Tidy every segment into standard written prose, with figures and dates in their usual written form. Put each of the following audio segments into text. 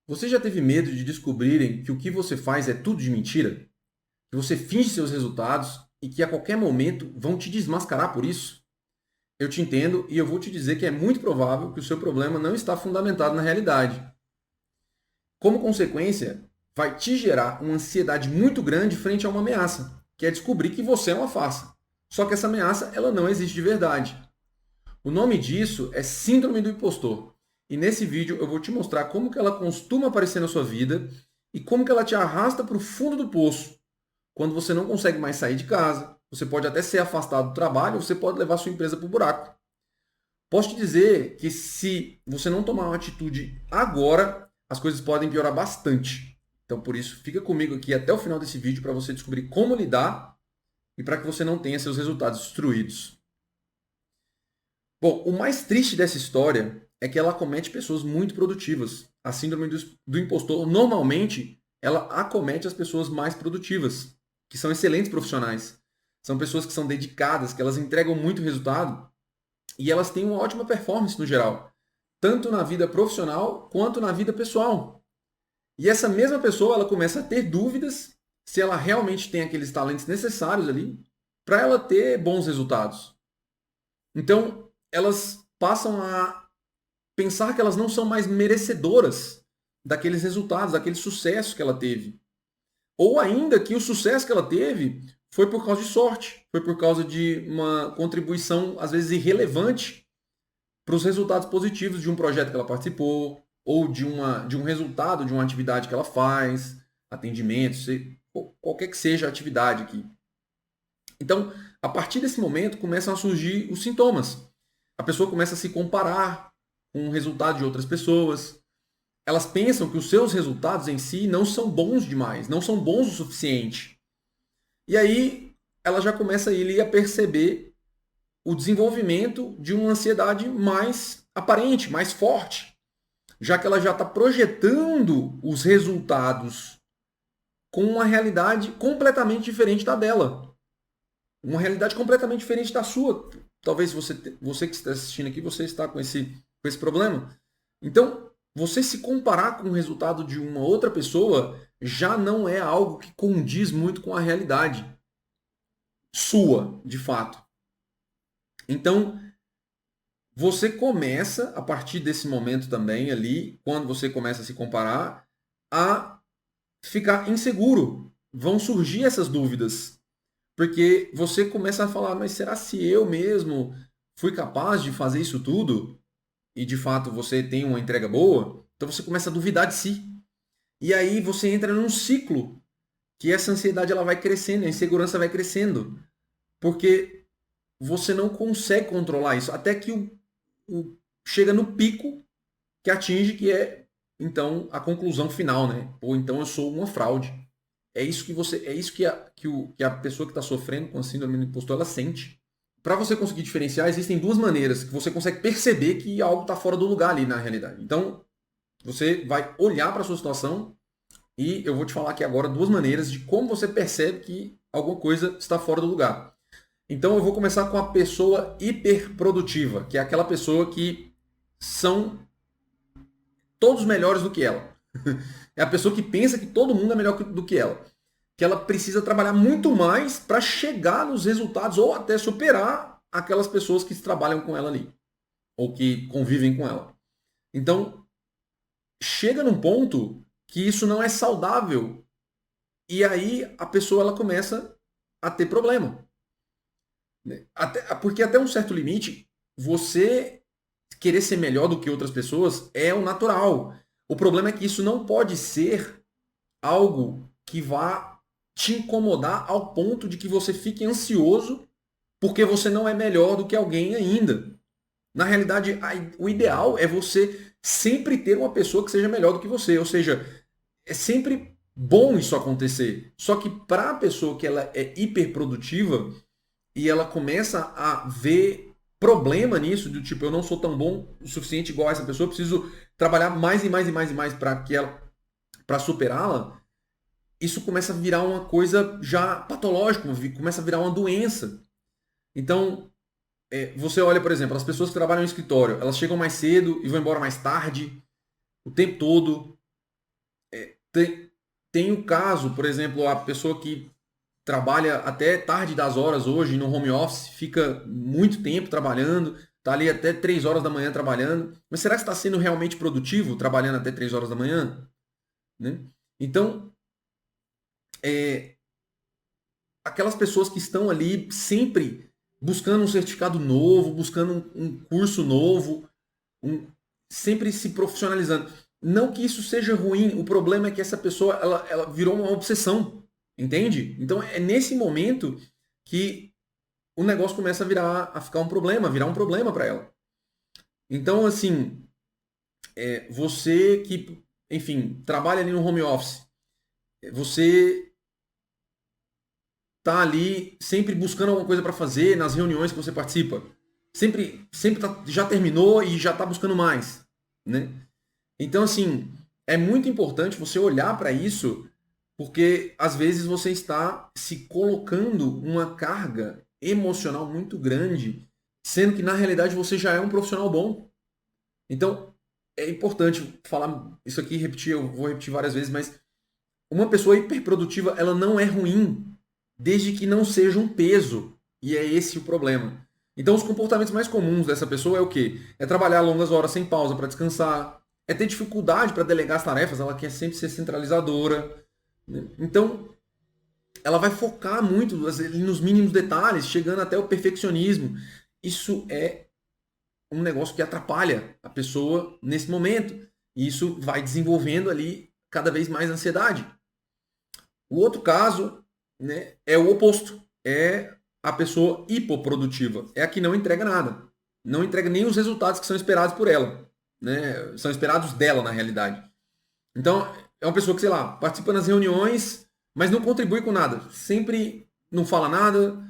Você já teve medo de descobrirem que o que você faz é tudo de mentira? Que você finge seus resultados e que a qualquer momento vão te desmascarar por isso? Eu te entendo e eu vou te dizer que é muito provável que o seu problema não está fundamentado na realidade. Como consequência, vai te gerar uma ansiedade muito grande frente a uma ameaça, que é descobrir que você é uma farsa. Só que essa ameaça ela não existe de verdade. O nome disso é Síndrome do Impostor. E nesse vídeo eu vou te mostrar como que ela costuma aparecer na sua vida e como que ela te arrasta para o fundo do poço. Quando você não consegue mais sair de casa, você pode até ser afastado do trabalho, ou você pode levar sua empresa para o buraco. Posso te dizer que se você não tomar uma atitude agora, as coisas podem piorar bastante. Então, por isso, fica comigo aqui até o final desse vídeo para você descobrir como lidar e para que você não tenha seus resultados destruídos. Bom, o mais triste dessa história é que ela acomete pessoas muito produtivas. A síndrome do impostor, normalmente, ela acomete as pessoas mais produtivas, que são excelentes profissionais. São pessoas que são dedicadas, que elas entregam muito resultado e elas têm uma ótima performance no geral, tanto na vida profissional quanto na vida pessoal. E essa mesma pessoa, ela começa a ter dúvidas se ela realmente tem aqueles talentos necessários ali para ela ter bons resultados. Então, elas passam a pensar que elas não são mais merecedoras daqueles resultados, daquele sucesso que ela teve. Ou ainda que o sucesso que ela teve foi por causa de sorte, foi por causa de uma contribuição, às vezes, irrelevante para os resultados positivos de um projeto que ela participou, ou de um resultado de uma atividade que ela faz, atendimento, qualquer que seja a atividade aqui. Então, a partir desse momento, começam a surgir os sintomas. A pessoa começa a se comparar com o resultado de outras pessoas. Elas pensam que os seus resultados em si não são bons demais, não são bons o suficiente. E aí ela já começa a perceber o desenvolvimento de uma ansiedade mais aparente, mais forte, já que ela já está projetando os resultados com uma realidade completamente diferente da dela. Uma realidade completamente diferente da sua. Talvez você que está assistindo aqui, você está com esse problema. Então, você se comparar com o resultado de uma outra pessoa já não é algo que condiz muito com a realidade sua, de fato. Então, você começa, a partir desse momento também ali, quando você começa a se comparar, a ficar inseguro. Vão surgir essas dúvidas. Porque você começa a falar, mas será se eu mesmo fui capaz de fazer isso tudo? E de fato você tem uma entrega boa? Então você começa a duvidar de si. E aí você entra num ciclo que essa ansiedade ela vai crescendo, a insegurança vai crescendo. Porque você não consegue controlar isso. Até que chega no pico que atinge, que é então a conclusão final, né? Ou então eu sou uma fraude. É isso que a pessoa que está sofrendo com a síndrome do impostor ela sente. Para você conseguir diferenciar, existem duas maneiras que você consegue perceber que algo está fora do lugar ali na realidade. Então, você vai olhar para a sua situação e eu vou te falar aqui agora duas maneiras de como você percebe que alguma coisa está fora do lugar. Então, eu vou começar com a pessoa hiperprodutiva, que é aquela pessoa que são todos melhores do que ela. É a pessoa que pensa que todo mundo é melhor do que ela. Que ela precisa trabalhar muito mais para chegar nos resultados ou até superar aquelas pessoas que trabalham com ela ali. Ou que convivem com ela. Então, chega num ponto que isso não é saudável. E aí a pessoa ela começa a ter problema. Porque até um certo limite, você querer ser melhor do que outras pessoas é o natural. O problema é que isso não pode ser algo que vá te incomodar ao ponto de que você fique ansioso porque você não é melhor do que alguém ainda. Na realidade, o ideal é você sempre ter uma pessoa que seja melhor do que você. Ou seja, é sempre bom isso acontecer. Só que para a pessoa que ela é hiperprodutiva e ela começa a ver problema nisso, do tipo, eu não sou tão bom o suficiente igual a essa pessoa, eu preciso trabalhar mais e mais e mais e mais para superá-la, isso começa a virar uma coisa já patológica, começa a virar uma doença. Então, você olha, por exemplo, as pessoas que trabalham no escritório, elas chegam mais cedo e vão embora mais tarde, o tempo todo. Tem, tem o caso, por exemplo, a pessoa que trabalha até tarde das horas hoje no home office, fica muito tempo trabalhando, está ali até 3 horas da manhã trabalhando. Mas será que está sendo realmente produtivo trabalhando até 3 horas da manhã? Né? Então, é, aquelas pessoas que estão ali sempre buscando um certificado novo, buscando um curso novo, um- sempre se profissionalizando. Não que isso seja ruim, o problema é que essa pessoa ela virou uma obsessão, entende? Então é nesse momento que o negócio começa a ficar um problema, a virar um problema para ela. Então, assim, você que, enfim, trabalha ali no home office, você tá ali sempre buscando alguma coisa para fazer nas reuniões que você participa. Sempre já terminou e já está buscando mais, né? Então, assim, é muito importante você olhar para isso, porque às vezes você está se colocando uma carga emocional muito grande, sendo que na realidade você já é um profissional bom. Então, é importante falar isso aqui, repetir, eu vou repetir várias vezes, mas uma pessoa hiperprodutiva, ela não é ruim, desde que não seja um peso. E é esse o problema. Então, os comportamentos mais comuns dessa pessoa é o quê? É trabalhar longas horas sem pausa para descansar, é ter dificuldade para delegar as tarefas, ela quer sempre ser centralizadora. Né? Então, ela vai focar muito nos mínimos detalhes, chegando até o perfeccionismo. Isso é um negócio que atrapalha a pessoa nesse momento. E isso vai desenvolvendo ali cada vez mais ansiedade. O outro caso, né, é o oposto. É a pessoa hipoprodutiva. É a que não entrega nada. Não entrega nem os resultados que são esperados por ela. Né? São esperados dela, na realidade. Então, é uma pessoa que, sei lá, participa nas reuniões, mas não contribui com nada. Sempre não fala nada.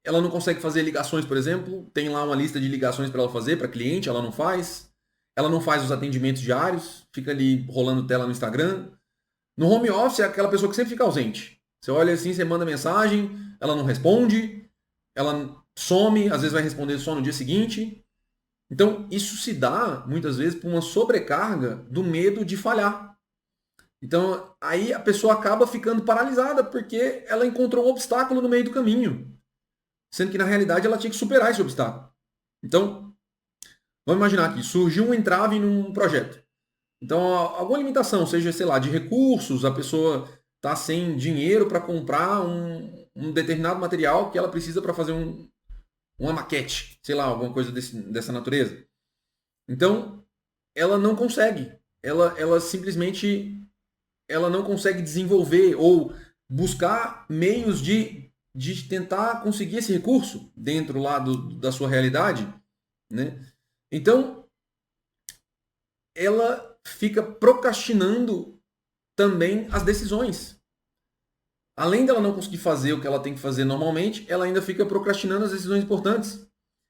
Ela não consegue fazer ligações, por exemplo. Tem lá uma lista de ligações para ela fazer, para cliente, ela não faz. Ela não faz os atendimentos diários, fica ali rolando tela no Instagram. No home office é aquela pessoa que sempre fica ausente. Você olha assim, você manda mensagem, ela não responde, ela some, às vezes vai responder só no dia seguinte. Então, isso se dá, muitas vezes, por uma sobrecarga do medo de falhar. Então, aí a pessoa acaba ficando paralisada porque ela encontrou um obstáculo no meio do caminho, sendo que na realidade ela tinha que superar esse obstáculo. Então, vamos imaginar aqui, surgiu um entrave num projeto. Então, alguma limitação, seja, sei lá, de recursos, a pessoa está sem dinheiro para comprar um determinado material que ela precisa para fazer uma maquete, sei lá, alguma coisa dessa natureza. Então, ela não consegue. Ela simplesmente ela não consegue desenvolver ou buscar meios de tentar conseguir esse recurso dentro lá da sua realidade, né? Então, ela fica procrastinando também as decisões. Além dela não conseguir fazer o que ela tem que fazer normalmente, ela ainda fica procrastinando as decisões importantes.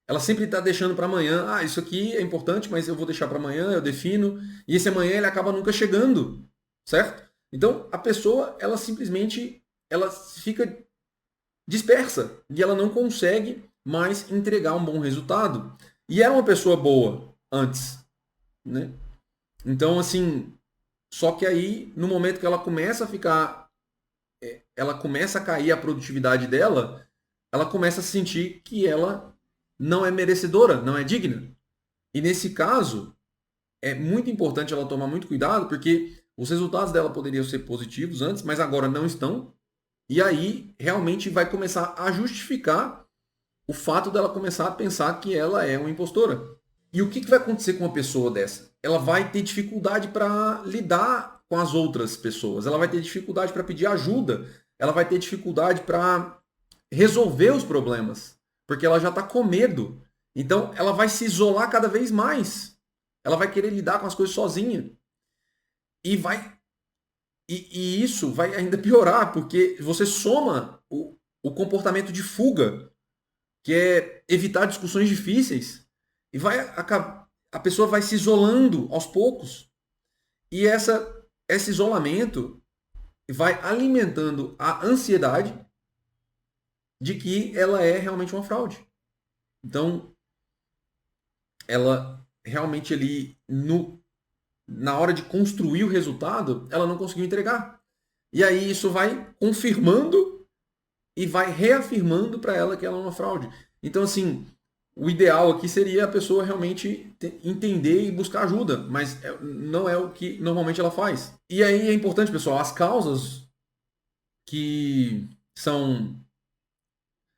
Ela sempre está deixando para amanhã. Ah, isso aqui é importante, mas eu vou deixar para amanhã, eu defino. E esse amanhã ele acaba nunca chegando, certo? Então a pessoa, ela simplesmente, ela fica dispersa e ela não consegue mais entregar um bom resultado. E era uma pessoa boa antes, né? Então assim, só que aí no momento que ela começa a ficar ela começa a cair a produtividade dela, ela começa a sentir que ela não é merecedora, não é digna. E nesse caso, é muito importante ela tomar muito cuidado, porque os resultados dela poderiam ser positivos antes, mas agora não estão. E aí realmente vai começar a justificar o fato dela começar a pensar que ela é uma impostora. E o que vai acontecer com uma pessoa dessa? Ela vai ter dificuldade para lidar com as outras pessoas, ela vai ter dificuldade para pedir ajuda, ela vai ter dificuldade para resolver os problemas, porque ela já está com medo. Então, ela vai se isolar cada vez mais. Ela vai querer lidar com as coisas sozinha. E vai e isso vai ainda piorar, porque você soma o comportamento de fuga, que é evitar discussões difíceis, e vai a pessoa vai se isolando aos poucos. E esse isolamento vai alimentando a ansiedade de que ela é realmente uma fraude. Então, ela realmente ali no na hora de construir o resultado, ela não conseguiu entregar. E aí isso vai confirmando e vai reafirmando para ela que ela é uma fraude. Então, assim, o ideal aqui seria a pessoa realmente entender e buscar ajuda, mas não é o que normalmente ela faz. E aí é importante, pessoal, as causas que são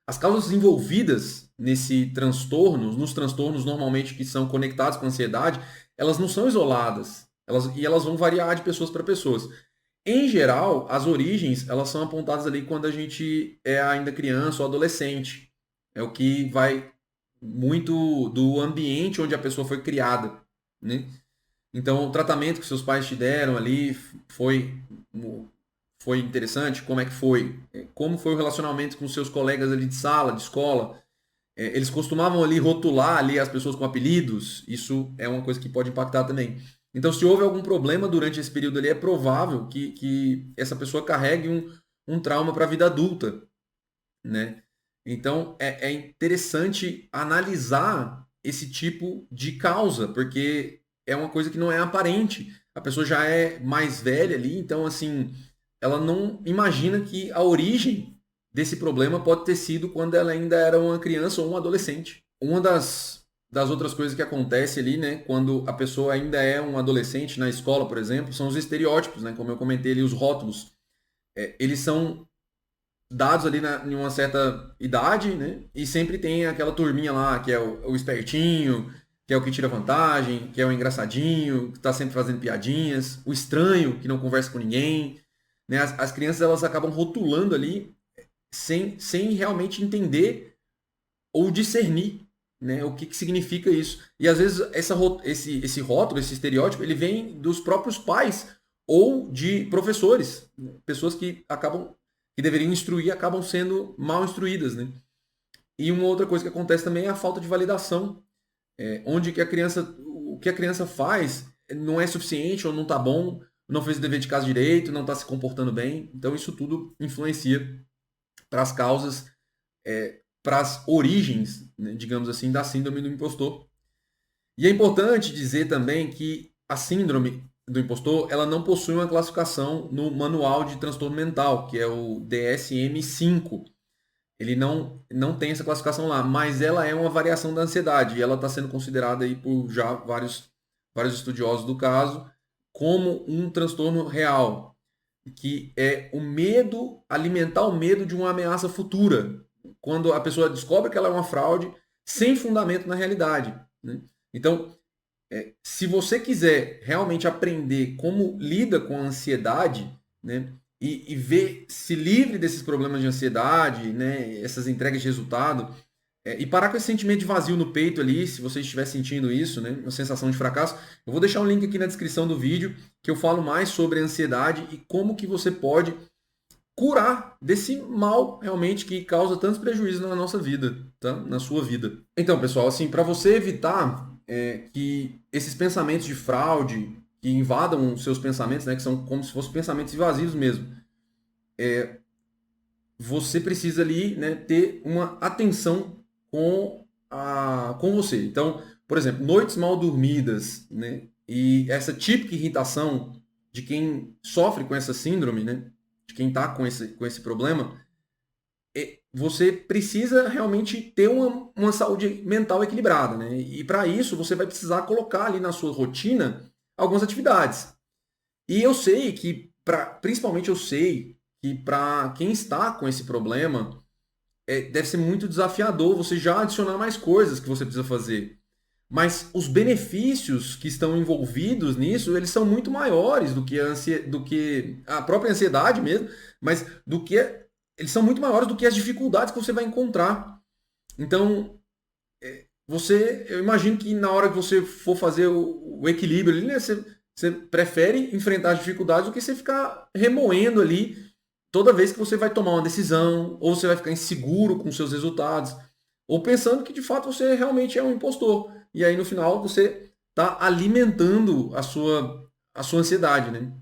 as causas envolvidas nesse transtorno, nos transtornos normalmente que são conectados com a ansiedade, elas não são isoladas. Elas vão variar de pessoas para pessoas. Em geral, as origens elas são apontadas ali quando a gente é ainda criança ou adolescente. É o que vai muito do ambiente onde a pessoa foi criada, né? Então, o tratamento que seus pais te deram ali foi interessante? Como é que foi? Como foi o relacionamento com seus colegas ali de sala, de escola? Eles costumavam ali rotular ali as pessoas com apelidos? Isso é uma coisa que pode impactar também. Então, se houve algum problema durante esse período ali, é provável que essa pessoa carregue um trauma para a vida adulta, né? Então, é interessante analisar esse tipo de causa, porque é uma coisa que não é aparente. A pessoa já é mais velha ali, então, assim, ela não imagina que a origem desse problema pode ter sido quando ela ainda era uma criança ou um adolescente. Uma das outras coisas que acontece ali, né, quando a pessoa ainda é um adolescente na escola, por exemplo, são os estereótipos, né, como eu comentei ali, os rótulos. Eles são dados ali em uma certa idade, né? E sempre tem aquela turminha lá que é o espertinho, que é o que tira vantagem, que é o engraçadinho, que está sempre fazendo piadinhas, o estranho, que não conversa com ninguém. Né? As crianças elas acabam rotulando ali sem realmente entender ou discernir, né? O que significa isso. E às vezes esse rótulo, esse estereótipo, ele vem dos próprios pais ou de professores, né? Pessoas que deveriam instruir acabam sendo mal instruídas, né? E uma outra coisa que acontece também é a falta de validação, onde o que a criança faz não é suficiente ou não está bom, não fez o dever de casa direito, não está se comportando bem. Então isso tudo influencia para as causas, para as origens, né, digamos assim, da síndrome do impostor. E é importante dizer também que a síndrome do impostor, ela não possui uma classificação no Manual de Transtorno Mental, que é o DSM-5. Ele não tem essa classificação lá, mas ela é uma variação da ansiedade e ela está sendo considerada aí por já vários estudiosos do caso como um transtorno real, que é o medo, alimentar o medo de uma ameaça futura, quando a pessoa descobre que ela é uma fraude sem fundamento na realidade, né? Então, se você quiser realmente aprender como lida com a ansiedade, né, e ver se livre desses problemas de ansiedade, né, essas entregas de resultado, e parar com esse sentimento de vazio no peito ali, se você estiver sentindo isso, né, uma sensação de fracasso, eu vou deixar um link aqui na descrição do vídeo que eu falo mais sobre a ansiedade e como que você pode curar desse mal realmente que causa tantos prejuízos na nossa vida, tá? Na sua vida. Então, pessoal, assim, para você evitar que esses pensamentos de fraude que invadam os seus pensamentos, né, que são como se fossem pensamentos vazios mesmo, você precisa ali, né, ter uma atenção com você. Então, por exemplo, noites mal dormidas, né, e essa típica irritação de quem sofre com essa síndrome, né, de quem está com esse problema, você precisa realmente ter uma saúde mental equilibrada, né? E para isso você vai precisar colocar ali na sua rotina algumas atividades. E eu sei que, principalmente eu sei que para quem está com esse problema, deve ser muito desafiador você já adicionar mais coisas que você precisa fazer. Mas os benefícios que estão envolvidos nisso, eles são muito maiores do que a própria ansiedade mesmo, mas eles são muito maiores do que as dificuldades que você vai encontrar. Então, eu imagino que na hora que você for fazer o equilíbrio ali, né, você prefere enfrentar as dificuldades do que você ficar remoendo ali toda vez que você vai tomar uma decisão, ou você vai ficar inseguro com seus resultados, ou pensando que de fato você realmente é um impostor. E aí no final você está alimentando a sua ansiedade, né?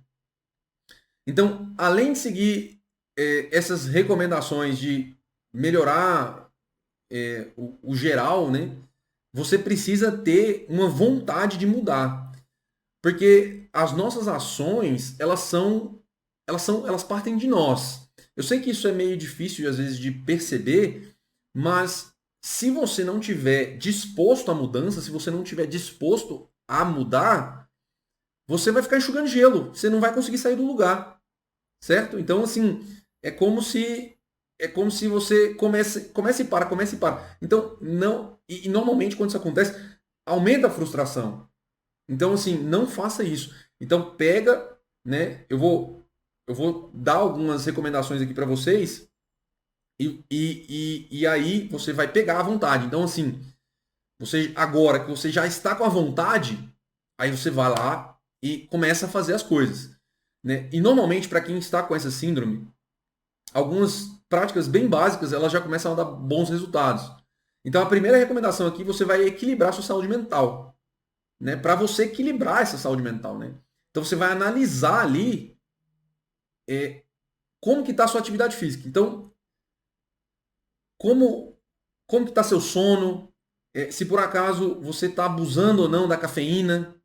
Então, além de seguir essas recomendações de melhorar o geral, né? Você precisa ter uma vontade de mudar. Porque as nossas ações, elas partem de nós. Eu sei que isso é meio difícil às vezes de perceber, mas se você não tiver disposto à mudança, se você não tiver disposto a mudar, você vai ficar enxugando gelo, você não vai conseguir sair do lugar, certo? Então assim, é como se você comece e para, comece e para. Então não, e normalmente quando isso acontece, aumenta a frustração. Então, assim, não faça isso. Então, pega, né? Eu vou dar algumas recomendações aqui para vocês e aí você vai pegar à vontade. Então, assim, você agora que você já está com a vontade, aí você vai lá e começa a fazer as coisas, né? E normalmente, para quem está com essa síndrome, algumas práticas bem básicas elas já começam a dar bons resultados. Então, a primeira recomendação aqui, você vai equilibrar a sua saúde mental, né, para você equilibrar essa saúde mental, né? Então você vai analisar ali como que está a sua atividade física. Então, como como que está seu sono? Se por acaso você está abusando ou não da cafeína?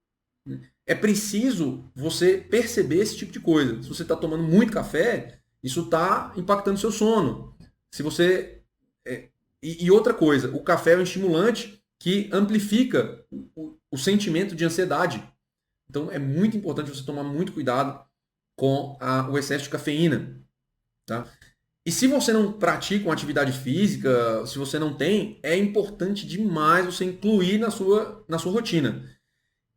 É preciso você perceber esse tipo de coisa. Se você está tomando muito café, isso está impactando seu sono. Se você e outra coisa, o café é um estimulante que amplifica o sentimento de ansiedade. Então é muito importante você tomar muito cuidado com o excesso de cafeína. Tá? E se você não pratica uma atividade física, se você não tem, é importante demais você incluir na sua rotina.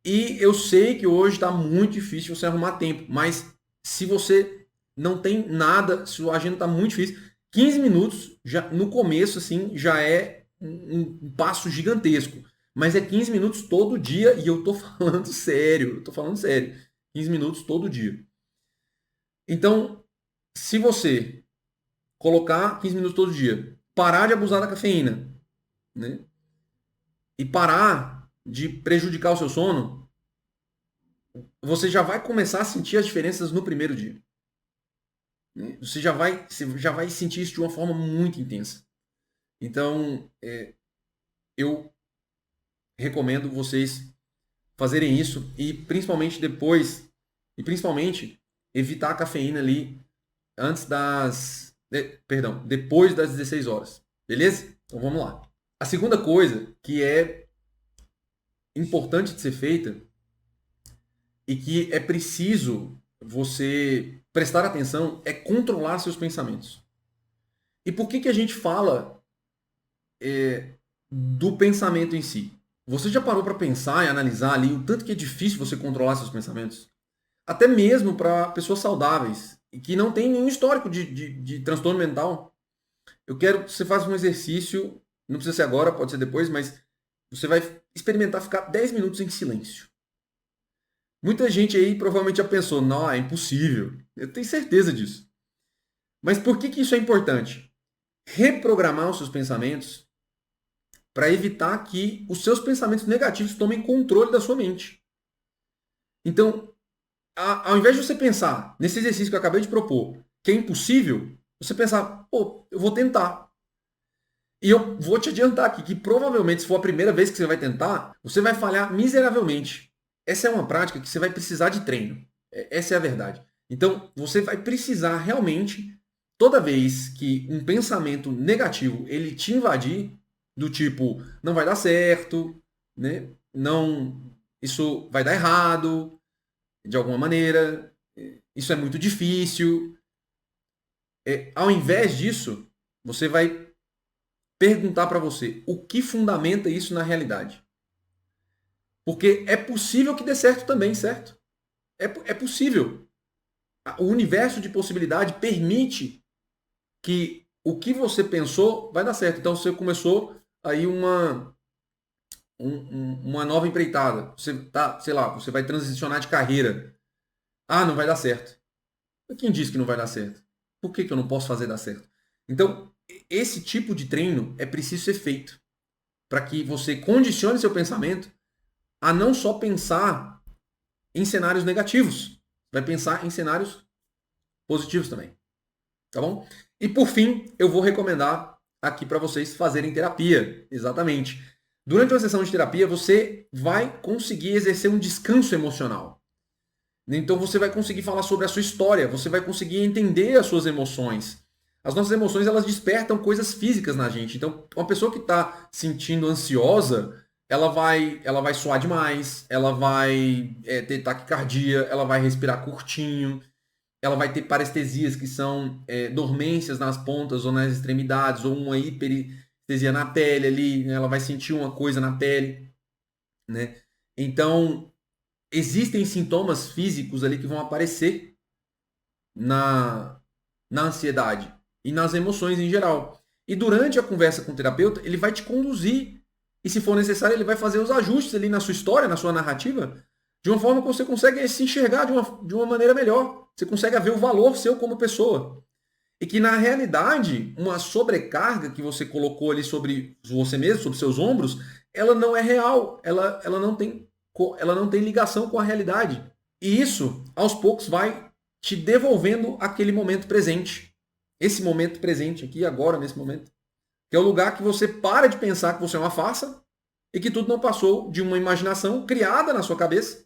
E eu sei que hoje está muito difícil você arrumar tempo, mas se você não tem nada, se a agenda está muito difícil, 15 minutos já no começo assim já é um passo gigantesco. Mas é 15 minutos todo dia e eu tô falando sério, eu tô falando sério. 15 minutos todo dia. Então, se você colocar 15 minutos todo dia, parar de abusar da cafeína, né? E parar de prejudicar o seu sono, você já vai começar a sentir as diferenças no primeiro dia. Né? Você já vai sentir isso de uma forma muito intensa. Então, eu recomendo vocês fazerem isso e principalmente evitar a cafeína ali antes perdão, depois das 16 horas. Beleza? Então vamos lá. A segunda coisa que é importante de ser feita e que é preciso você prestar atenção é controlar seus pensamentos. E por que a gente fala do pensamento em si? Você já parou para pensar e analisar ali o tanto que é difícil você controlar seus pensamentos? Até mesmo para pessoas saudáveis e que não tem nenhum histórico de transtorno mental. Eu quero que você faça um exercício, não precisa ser agora, pode ser depois, mas você vai experimentar ficar 10 minutos em silêncio. Muita gente aí provavelmente já pensou, não, é impossível. Eu tenho certeza disso. Mas por que isso é importante? Reprogramar os seus pensamentos para evitar que os seus pensamentos negativos tomem controle da sua mente. Então, ao invés de você pensar nesse exercício que eu acabei de propor, que é impossível, você pensar, pô, eu vou tentar. E eu vou te adiantar aqui que provavelmente, se for a primeira vez que você vai tentar, você vai falhar miseravelmente. Essa é uma prática que você vai precisar de treino. Essa é a verdade. Então, você vai precisar realmente, toda vez que um pensamento negativo ele te invadir, do tipo, não vai dar certo, né? Não, isso vai dar errado, de alguma maneira, isso é muito difícil. Ao invés disso, você vai perguntar para você o que fundamenta isso na realidade. Porque é possível que dê certo também, certo? É possível. O universo de possibilidade permite que o que você pensou vai dar certo. Então você começou aí uma nova empreitada. Você tá, sei lá, você vai transicionar de carreira. Ah, não vai dar certo. Quem disse que não vai dar certo? Por que eu não posso fazer dar certo? Então, esse tipo de treino é preciso ser feito para que você condicione seu pensamento a não só pensar em cenários negativos, vai pensar em cenários positivos também. Tá bom? E por fim, eu vou recomendar aqui para vocês fazerem terapia. Exatamente. Durante uma sessão de terapia, você vai conseguir exercer um descanso emocional. Então você vai conseguir falar sobre a sua história, você vai conseguir entender as suas emoções. As nossas emoções, elas despertam coisas físicas na gente. Então, uma pessoa que está sentindo ansiosa, ela vai suar demais, ela vai ter taquicardia, ela vai respirar curtinho, ela vai ter parestesias, que são dormências nas pontas ou nas extremidades, ou uma hiperestesia na pele ali, né? Ela vai sentir uma coisa na pele, né? Então, existem sintomas físicos ali que vão aparecer na, na ansiedade e nas emoções em geral. E durante a conversa com o terapeuta, ele vai te conduzir e, se for necessário, ele vai fazer os ajustes ali na sua história, na sua narrativa, de uma forma que você consegue se enxergar de uma maneira melhor. Você consegue ver o valor seu como pessoa. E que, na realidade, uma sobrecarga que você colocou ali sobre você mesmo, sobre seus ombros, ela não é real. Ela não tem ligação com a realidade. E isso, aos poucos, vai te devolvendo aquele momento presente. Esse momento presente aqui, agora, nesse momento. Que é o lugar que você para de pensar que você é uma farsa e que tudo não passou de uma imaginação criada na sua cabeça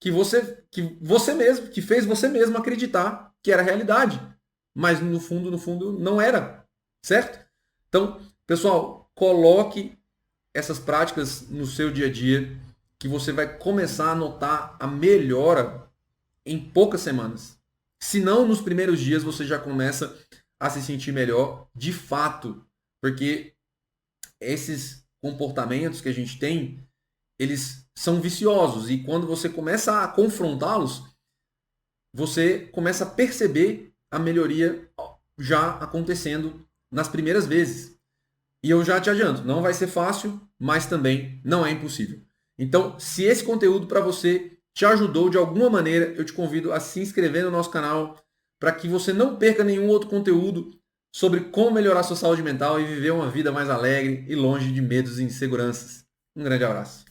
que você mesmo, que fez você mesmo acreditar que era realidade. Mas no fundo, não era. Certo? Então, pessoal, coloque essas práticas no seu dia a dia que você vai começar a notar a melhora em poucas semanas. Se não, nos primeiros dias você já começa a se sentir melhor de fato, porque esses comportamentos que a gente tem, eles são viciosos e quando você começa a confrontá-los, você começa a perceber a melhoria já acontecendo nas primeiras vezes. E eu já te adianto, não vai ser fácil, mas também não é impossível. Então, se esse conteúdo para você te ajudou de alguma maneira, eu te convido a se inscrever no nosso canal para que você não perca nenhum outro conteúdo sobre como melhorar sua saúde mental e viver uma vida mais alegre e longe de medos e inseguranças. Um grande abraço.